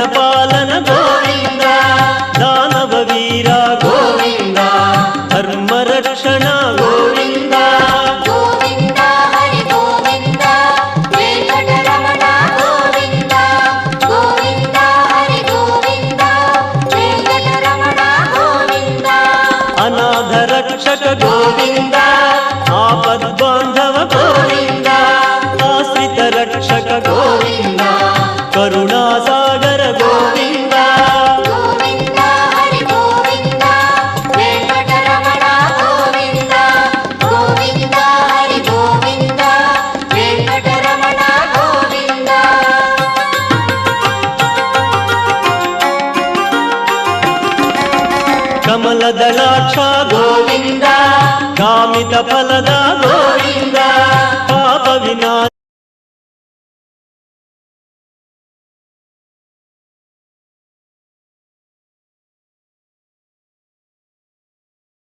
ಪಾಲನ ಗೋವಿಂದ ದಾನವ ವೀರ ಗೋವಿಂದ ಧರ್ಮ ರಕ್ಷಣ ಗೋವಿಂದ ಗೋವಿಂದ ಹರಿ ಗೋವಿಂದ ವೆಂಕಟರಮಣ ಗೋವಿಂದ ಗೋವಿಂದ ಹರಿ ಗೋವಿಂದ ವೆಂಕಟರಮಣ ಗೋವಿಂದ ಅನಾಥ ರಕ್ಷಕ ಗೋವಿಂದ ಆಪದ್ಬಾಂಧವ ಗೋವಿಂದ ಆಶ್ರಿತ ರಕ್ಷಕ ಗೋವಿಂದ ಕರುಣಾಸಾಗರ ಗೋವಿಂದ ಗೋವಿಂದ ಹರಿ ಗೋವಿಂದ ವೆಂಕಟರಮಣ ಗೋವಿಂದ ಗೋವಿಂದ ಹರಿ ಗೋವಿಂದ ವೆಂಕಟರಮಣ ಗೋವಿಂದ ಕಮಲದಳಾಕ್ಷ ಗೋವಿಂದ ಕಾಮಿತ ಫಲದ ಗೋವಿಂದ